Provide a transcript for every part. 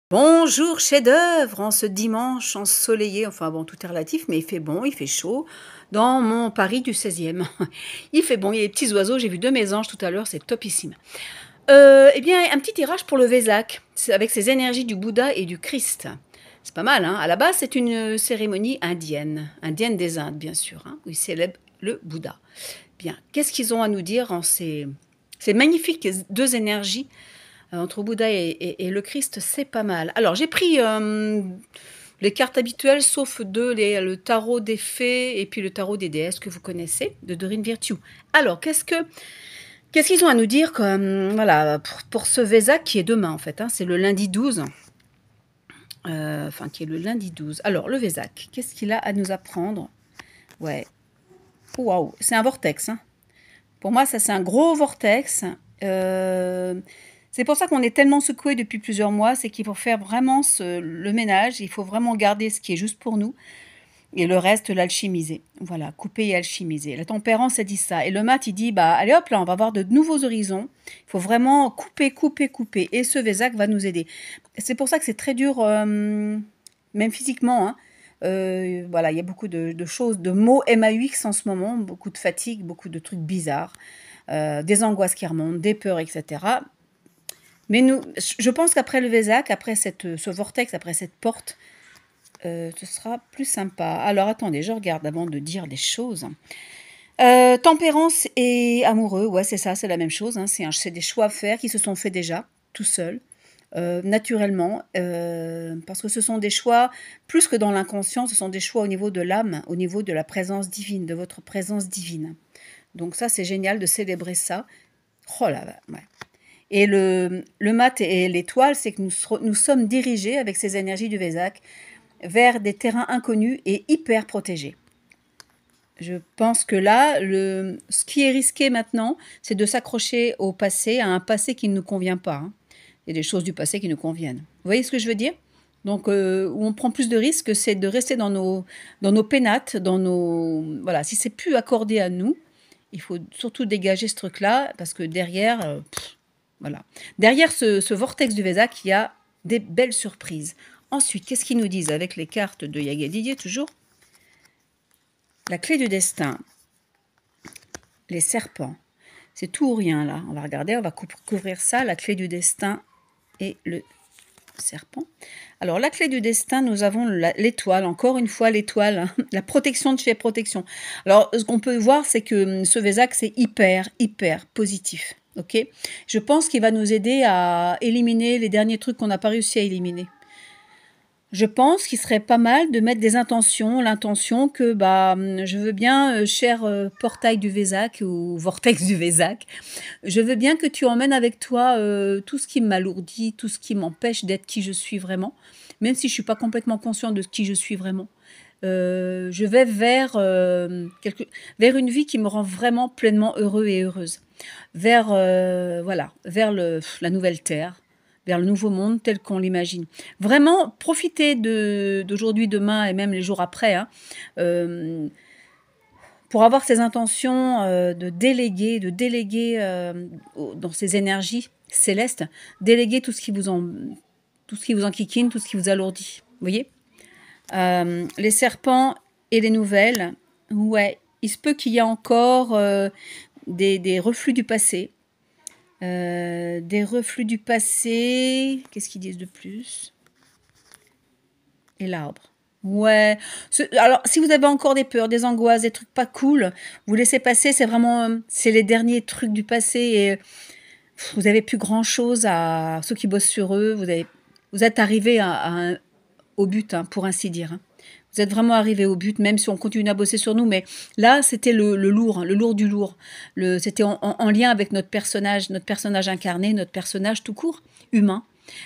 Bonjour chef-d'œuvre en ce dimanche ensoleillé, enfin bon, tout est relatif, mais il fait bon, il fait chaud, dans mon Paris du 16e. Il fait bon, il y a des petits oiseaux, j'ai vu 2 mésanges tout à l'heure, c'est topissime. Eh bien, un petit tirage pour le Vésac, avec ses énergies du Bouddha et du Christ. C'est pas mal, hein. À la base, c'est une cérémonie indienne, indienne des Indes, bien sûr, hein, où ils célèbrent le Bouddha. Bien, qu'est-ce qu'ils ont à nous dire en ces magnifiques 2 énergies entre Bouddha et le Christ, c'est pas mal. Alors, j'ai pris les cartes habituelles, sauf le tarot des fées et puis le tarot des déesses que vous connaissez, de Doreen Virtue. Alors, qu'est-ce qu'ils ont à nous dire voilà, pour ce Vésac qui est demain, en fait, hein, c'est le lundi 12. Qui est le lundi 12. Alors, le Vésac, qu'est-ce qu'il a à nous apprendre? Ouais. Waouh, c'est un vortex, hein. Pour moi, ça, c'est un gros vortex. C'est pour ça qu'on est tellement secoué depuis plusieurs mois, c'est qu'il faut faire vraiment le ménage, il faut vraiment garder ce qui est juste pour nous, et le reste, l'alchimiser. Voilà, couper et alchimiser. La tempérance, elle dit ça. Et le mat, il dit, bah, allez hop, là, on va avoir de nouveaux horizons. Il faut vraiment couper, couper, couper. Et ce Vésac va nous aider. C'est pour ça que c'est très dur, même physiquement, hein. Voilà, il y a beaucoup de choses, de mots MAUX en ce moment, beaucoup de fatigue, beaucoup de trucs bizarres, des angoisses qui remontent, des peurs, etc. Mais je pense qu'après le Vésac, après ce vortex, après cette porte, ce sera plus sympa. Alors attendez, je regarde avant de dire des choses. Tempérance et amoureux, ouais, c'est ça, c'est la même chose, hein. C'est des choix à faire qui se sont faits déjà, tout seuls, naturellement, parce que ce sont des choix, plus que dans l'inconscient, ce sont des choix au niveau de l'âme, au niveau de la présence divine, de votre présence divine. Donc ça, c'est génial de célébrer ça. Oh là là, ouais. Et le mat et l'étoile, c'est que nous sommes dirigés avec ces énergies du Vésac vers des terrains inconnus et hyper protégés. Je pense que là, ce qui est risqué maintenant, c'est de s'accrocher au passé, à un passé qui ne nous convient pas, hein. Il y a des choses du passé qui nous conviennent. Vous voyez ce que je veux dire? Donc, où on prend plus de risques, c'est de rester dans nos pénates, voilà, si c'est plus accordé à nous, il faut surtout dégager ce truc-là, parce que derrière, voilà. Derrière ce vortex du Vésac, il y a des belles surprises. Ensuite, qu'est-ce qu'ils nous disent avec les cartes de Yaga Didier, toujours? La clé du destin. Les serpents. C'est tout ou rien, là. On va regarder, on va couvrir ça, la clé du destin et le serpent. Alors, la clé du destin, nous avons l'étoile. Encore une fois, l'étoile, hein. La protection de chez protection. Alors, ce qu'on peut voir, c'est que ce Vésac, c'est hyper, hyper positif. Ok, je pense qu'il va nous aider à éliminer les derniers trucs qu'on n'a pas réussi à éliminer. Je pense qu'il serait pas mal de mettre des intentions, l'intention que je veux bien, cher portail du Vésac ou vortex du Vésac, je veux bien que tu emmènes avec toi tout ce qui m'alourdit, tout ce qui m'empêche d'être qui je suis vraiment, même si je ne suis pas complètement consciente de qui je suis vraiment. Je vais vers une vie qui me rend vraiment pleinement heureux et heureuse. Vers la nouvelle terre, vers le nouveau monde tel qu'on l'imagine. Vraiment, profitez d'aujourd'hui, demain et même les jours après, hein, pour avoir ces intentions de déléguer dans ces énergies célestes, déléguer tout ce qui vous enquiquine, tout ce qui vous alourdit. Vous voyez? Les serpents et les nouvelles, ouais, il se peut qu'il y ait encore des reflux du passé. Des reflux du passé. Qu'est-ce qu'ils disent de plus? Et l'arbre. Ouais. Alors, si vous avez encore des peurs, des angoisses, des trucs pas cool, vous laissez passer. C'est les derniers trucs du passé et vous n'avez plus grand-chose à ceux qui bossent sur eux. Vous êtes arrivés au but, hein, pour ainsi dire, hein. Vous êtes vraiment arrivés au but, même si on continue à bosser sur nous. Mais là, c'était le lourd, hein, le lourd du lourd. C'était en lien avec notre personnage incarné, notre personnage tout court, humain.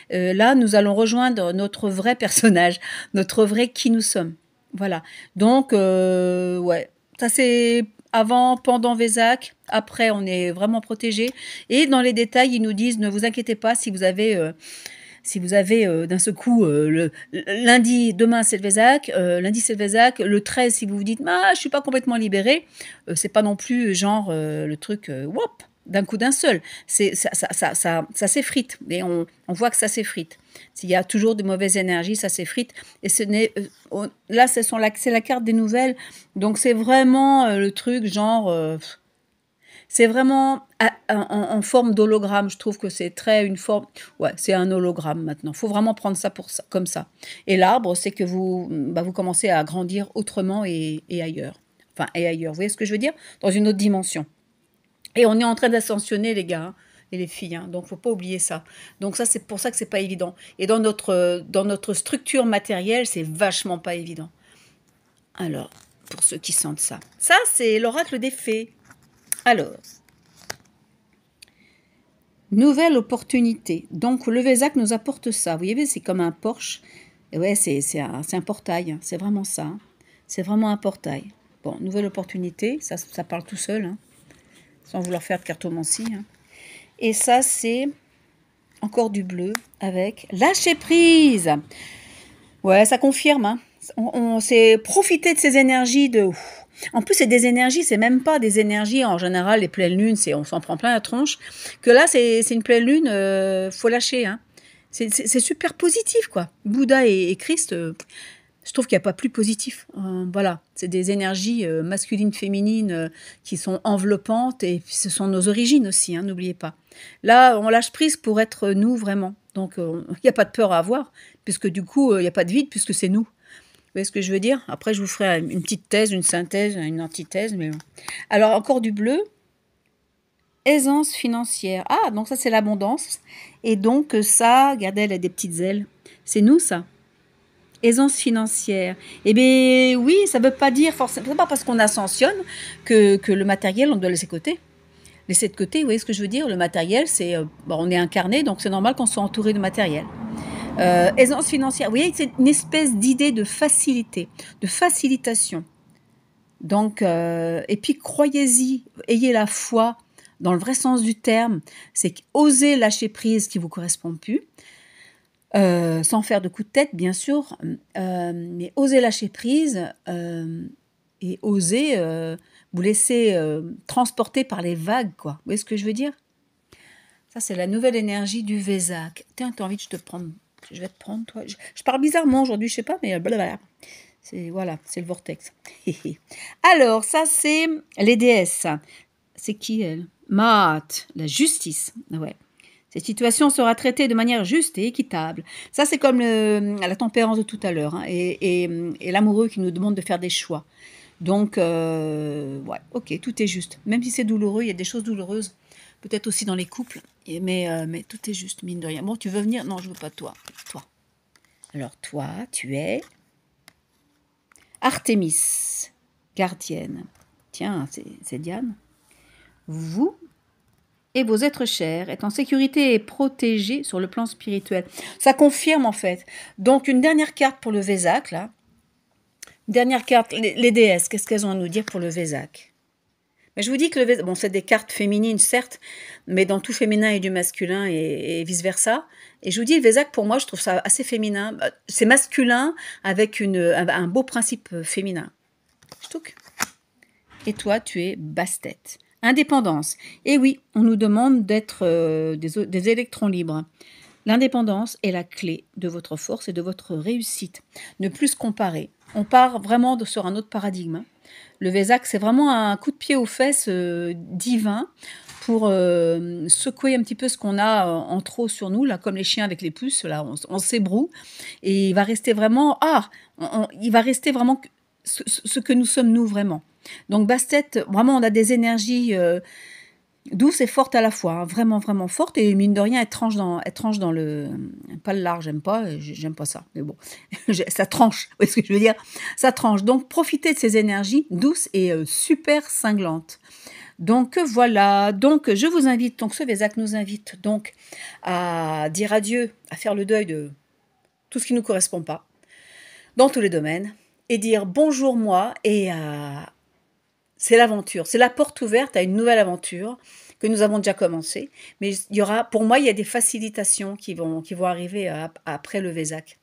Là, nous allons rejoindre notre vrai personnage, notre vrai qui nous sommes. Voilà. Donc, ouais, ça c'est avant, pendant Vésac. Après, on est vraiment protégé. Et dans les détails, ils nous disent, ne vous inquiétez pas si vous avez d'un seul coup, lundi, demain c'est le Vésac, lundi c'est le Vésac, le 13 si vous vous dites je suis pas complètement libérée, c'est pas non plus genre le truc whoop, d'un coup d'un seul. Ça s'effrite. Et on voit que ça s'effrite. S'il y a toujours de mauvaises énergies, ça s'effrite. Et ce n'est là, c'est la carte des nouvelles. Donc c'est vraiment le truc genre... c'est vraiment en forme d'hologramme. Je trouve que c'est très une forme... Ouais, c'est un hologramme maintenant. Il faut vraiment prendre ça, comme ça. Et l'arbre, c'est que vous commencez à grandir autrement et ailleurs. Enfin, et ailleurs. Vous voyez ce que je veux dire? Dans une autre dimension. Et on est en train d'ascensionner, les gars, hein, et les filles. Hein, donc, il ne faut pas oublier ça. Donc, ça, c'est pour ça que ce n'est pas évident. Et dans notre structure matérielle, c'est vachement pas évident. Alors, pour ceux qui sentent ça. Ça, c'est l'oracle des fées. Alors, nouvelle opportunité. Donc, le Vésac nous apporte ça. Vous voyez, c'est comme un Porsche. Et ouais, c'est un portail. Hein. C'est vraiment ça. Hein. C'est vraiment un portail. Bon, nouvelle opportunité. Ça parle tout seul. Hein. Sans vouloir faire de cartomancie. Hein. Et ça, c'est encore du bleu avec lâcher prise. Ouais, ça confirme. Hein. On s'est profité de ces énergies de... En plus, c'est des énergies, c'est même pas des énergies, en général, les pleines lunes, on s'en prend plein la tronche. Que là, c'est une pleine lune, faut lâcher. Hein. C'est super positif, quoi. Bouddha et Christ, je trouve qu'il n'y a pas plus positif. Voilà, c'est des énergies masculines, féminines qui sont enveloppantes et puis ce sont nos origines aussi, hein, n'oubliez pas. Là, on lâche prise pour être nous vraiment. Donc, il n'y a pas de peur à avoir, puisque du coup, il n'y a pas de vide, puisque c'est nous. Vous voyez ce que je veux dire? Après, je vous ferai une petite thèse, une synthèse, une antithèse. Mais... Alors, encore du bleu. Aisance financière. Ah, donc ça, c'est l'abondance. Et donc, ça, regardez, elle a des petites ailes. C'est nous, ça. Aisance financière. Eh bien, oui, ça ne veut pas dire forcément... C'est pas parce qu'on ascensionne que le matériel, on doit laisser de côté. Laisser de côté, vous voyez ce que je veux dire? Le matériel, c'est... on est incarné, donc c'est normal qu'on soit entouré de matériel. Aisance financière, vous voyez, c'est une espèce d'idée de facilité, de facilitation. Donc, et puis croyez-y, ayez la foi dans le vrai sens du terme, c'est oser lâcher prise qui ne vous correspond plus, sans faire de coups de tête, bien sûr, mais oser lâcher prise et oser vous laisser transporter par les vagues, quoi. Vous voyez ce que je veux dire? Ça, c'est la nouvelle énergie du Vésac. Tiens, t'as envie de te prendre... Je vais te prendre, toi. Je parle bizarrement aujourd'hui, je sais pas, mais blablabla. Voilà, c'est le vortex. Alors, ça, c'est les déesses. C'est qui, elle? Maat, la justice. Ouais. Cette situation sera traitée de manière juste et équitable. Ça, c'est comme la tempérance de tout à l'heure. Hein, et l'amoureux qui nous demande de faire des choix. Donc, ouais, ok, tout est juste. Même si c'est douloureux, il y a des choses douloureuses. Peut-être aussi dans les couples, mais tout est juste, mine de rien. Bon, tu veux venir? Non, je veux pas toi. Toi. Alors, toi, tu es Artémis, gardienne. Tiens, c'est Diane. Vous et vos êtres chers êtes en sécurité et protégés sur le plan spirituel. Ça confirme, en fait. Donc, une dernière carte pour le Vésac, là. Dernière carte, les déesses, qu'est-ce qu'elles ont à nous dire pour le Vésac? Mais je vous dis que le Vésac, bon, c'est des cartes féminines, certes, mais dans tout féminin et du masculin et vice-versa. Et je vous dis, le Vésac, pour moi, je trouve ça assez féminin. C'est masculin avec un beau principe féminin. Ch'touk. Et toi, tu es Bastet. Indépendance. Et oui, on nous demande d'être des électrons libres. L'indépendance est la clé de votre force et de votre réussite. Ne plus se comparer. On part vraiment sur un autre paradigme. Le Vésac, c'est vraiment un coup de pied aux fesses divin pour secouer un petit peu ce qu'on a en trop sur nous, là, comme les chiens avec les puces, là, on s'ébroue. Et il va rester vraiment, il va rester vraiment ce que nous sommes nous vraiment. Donc Bastet, vraiment, on a des énergies douces et fortes à la fois, hein, vraiment, vraiment fortes. Et mine de rien, elle tranche dans le... Pas le lard, j'aime pas ça. Mais bon, ça tranche, vous voyez ce que je veux dire? Ça tranche. Donc, profitez de ces énergies douces et super cinglantes. Donc, voilà. Donc, je vous invite, donc ce Vésac nous invite donc à dire adieu, à faire le deuil de tout ce qui ne nous correspond pas, dans tous les domaines, et dire bonjour moi, et c'est l'aventure, c'est la porte ouverte à une nouvelle aventure que nous avons déjà commencé. Mais il y aura, pour moi, il y a des facilitations qui vont arriver après le Vésac,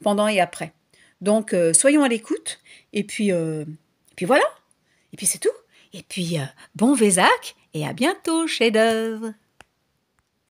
pendant et après. Donc, soyons à l'écoute. Et puis voilà. Et puis c'est tout. Et puis, bon Vésac. et à bientôt, chef-d'œuvre!